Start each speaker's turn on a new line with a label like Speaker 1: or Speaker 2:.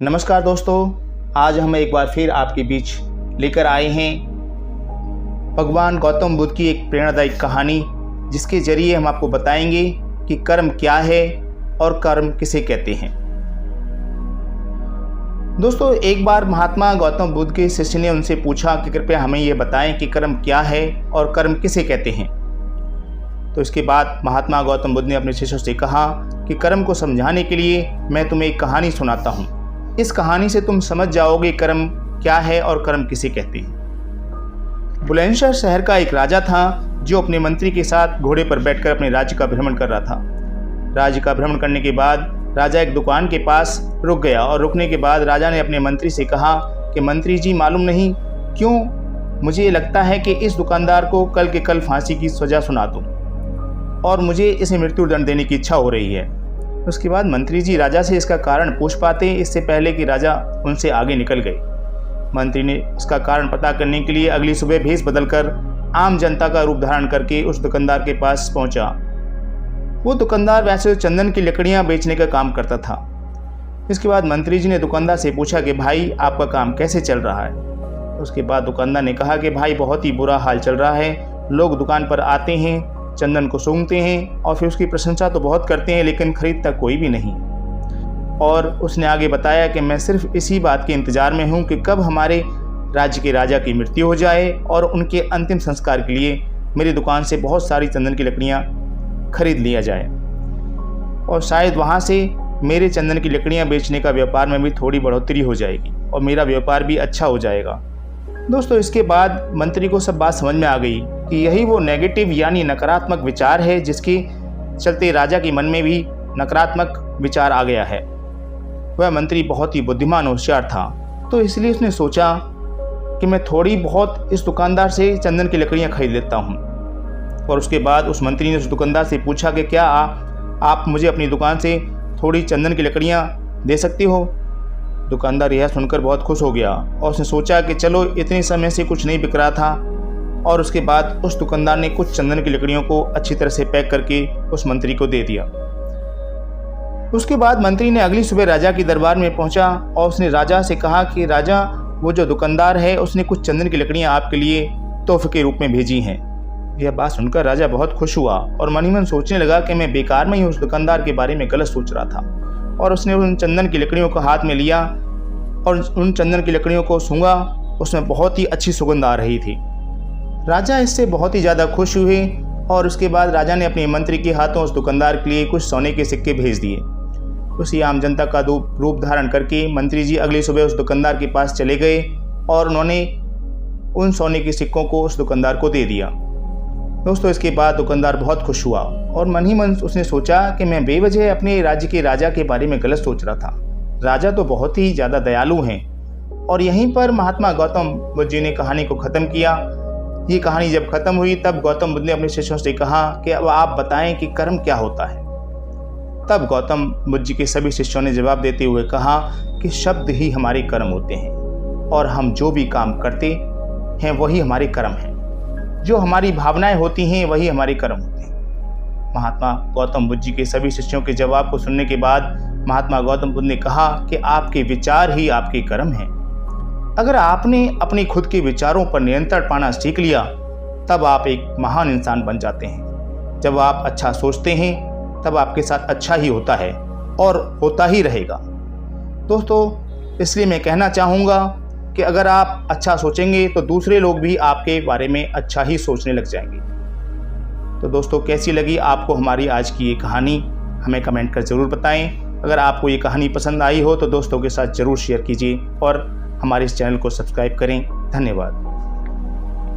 Speaker 1: नमस्कार दोस्तों, आज हम एक बार फिर आपके बीच लेकर आए हैं भगवान गौतम बुद्ध की एक प्रेरणादायक कहानी, जिसके जरिए हम आपको बताएंगे कि कर्म क्या है और कर्म किसे कहते हैं। दोस्तों, एक बार महात्मा गौतम बुद्ध के शिष्य ने उनसे पूछा कि कृपया हमें ये बताएं कि कर्म क्या है और कर्म किसे कहते हैं। तो इसके बाद महात्मा गौतम बुद्ध ने अपने शिष्यों से कहा कि कर्म को समझाने के लिए मैं तुम्हें एक कहानी सुनाता हूँ। इस कहानी से तुम समझ जाओगे कर्म क्या है और कर्म किसे कहते हैं। बुलंदशहर शहर का एक राजा था जो अपने मंत्री के साथ घोड़े पर बैठकर अपने राज्य का भ्रमण कर रहा था। राज्य का भ्रमण करने के बाद राजा एक दुकान के पास रुक गया और रुकने के बाद राजा ने अपने मंत्री से कहा कि मंत्री जी, मालूम नहीं क्यों मुझे ये लगता है कि इस दुकानदार को कल के कल फांसी की सजा सुना दूं और मुझे इसे मृत्युदंड देने की इच्छा हो रही है। उसके बाद मंत्री जी राजा से इसका कारण पूछ पाते इससे पहले कि राजा उनसे आगे निकल गए। मंत्री ने इसका कारण पता करने के लिए अगली सुबह भेष बदलकर आम जनता का रूप धारण करके उस दुकानदार के पास पहुंचा। वो दुकानदार वैसे चंदन की लकड़ियां बेचने का काम करता था। इसके बाद मंत्री जी ने दुकानदार से पूछा कि भाई, आपका काम कैसे चल रहा है। उसके बाद दुकानदार ने कहा कि भाई, बहुत ही बुरा हाल चल रहा है। लोग दुकान पर आते हैं, चंदन को सूंघते हैं और फिर उसकी प्रशंसा तो बहुत करते हैं, लेकिन खरीदता कोई भी नहीं। और उसने आगे बताया कि मैं सिर्फ इसी बात के इंतज़ार में हूँ कि कब हमारे राज्य के राजा की मृत्यु हो जाए और उनके अंतिम संस्कार के लिए मेरी दुकान से बहुत सारी चंदन की लकड़ियाँ खरीद लिया जाए और शायद वहाँ से मेरे चंदन की लकड़ियाँ बेचने का व्यापार में भी थोड़ी बढ़ोतरी हो जाएगी और मेरा व्यापार भी अच्छा हो जाएगा। दोस्तों, इसके बाद मंत्री को सब बात समझ में आ गई कि यही वो नेगेटिव यानी नकारात्मक विचार है जिसके चलते राजा के मन में भी नकारात्मक विचार आ गया है। वह मंत्री बहुत ही बुद्धिमान होशियार था, तो इसलिए उसने सोचा कि मैं थोड़ी बहुत इस दुकानदार से चंदन की लकड़ियां खरीद लेता हूं। और उसके बाद उस मंत्री ने उस दुकानदार से पूछा कि क्या आप मुझे अपनी दुकान से थोड़ी चंदन की लकड़ियां दे सकते हो। दुकानदार यह सुनकर बहुत खुश हो गया और उसने सोचा कि चलो, इतने समय से कुछ नहीं बिक रहा था। और उसके बाद उस दुकानदार ने कुछ चंदन की लकड़ियों को अच्छी तरह से पैक करके उस मंत्री को दे दिया। उसके बाद मंत्री ने अगली सुबह राजा के दरबार में पहुंचा और उसने राजा से कहा कि राजा, वो जो दुकानदार है उसने कुछ चंदन की लकड़ियां आपके लिए तोहफे के रूप में भेजी हैं। यह बात सुनकर राजा बहुत खुश हुआ और मन ही मन सोचने लगा कि मैं बेकार में ही उस दुकानदार के बारे में गलत सोच रहा था। और उसने उन चंदन की लकड़ियों को हाथ में लिया और उन चंदन की लकड़ियों को सूंघा। उसमें बहुत ही अच्छी सुगंध आ रही थी। राजा इससे बहुत ही ज़्यादा खुश हुए और उसके बाद राजा ने अपने मंत्री के हाथों उस दुकानदार के लिए कुछ सोने के सिक्के भेज दिए। उसी आम जनता का रूप धारण करके मंत्री जी अगली सुबह उस दुकानदार के पास चले गए और उन्होंने उन सोने के सिक्कों को उस दुकानदार को दे दिया। दोस्तों, इसके बाद दुकानदार बहुत खुश हुआ और मन ही मन उसने सोचा कि मैं बेवजह अपने राज्य के राजा के बारे में गलत सोच रहा था। राजा तो बहुत ही ज़्यादा दयालु हैं। और यहीं पर महात्मा गौतम बुद्ध जी ने कहानी को ख़त्म किया। ये कहानी जब ख़त्म हुई तब गौतम बुद्ध ने अपने शिष्यों से कहा कि अब आप बताएं कि कर्म क्या होता है। तब गौतम बुद्ध जी के सभी शिष्यों ने जवाब देते हुए कहा कि शब्द ही हमारे कर्म होते हैं और हम जो भी काम करते हैं वही हमारे कर्म हैं। जो हमारी भावनाएं होती हैं वही हमारे कर्म होते हैं। महात्मा गौतम बुद्ध जी के सभी शिष्यों के जवाब को सुनने के बाद महात्मा गौतम बुद्ध ने कहा कि आपके विचार ही आपके कर्म हैं। अगर आपने अपने खुद के विचारों पर नियंत्रण पाना सीख लिया तब आप एक महान इंसान बन जाते हैं। जब आप अच्छा सोचते हैं तब आपके साथ अच्छा ही होता है और होता ही रहेगा। दोस्तों, इसलिए मैं कहना चाहूँगा कि अगर आप अच्छा सोचेंगे तो दूसरे लोग भी आपके बारे में अच्छा ही सोचने लग जाएंगे। तो दोस्तों, कैसी लगी आपको हमारी आज की ये कहानी, हमें कमेंट कर ज़रूर बताएं। अगर आपको ये कहानी पसंद आई हो तो दोस्तों के साथ ज़रूर शेयर कीजिए और हमारे इस चैनल को सब्सक्राइब करें। धन्यवाद।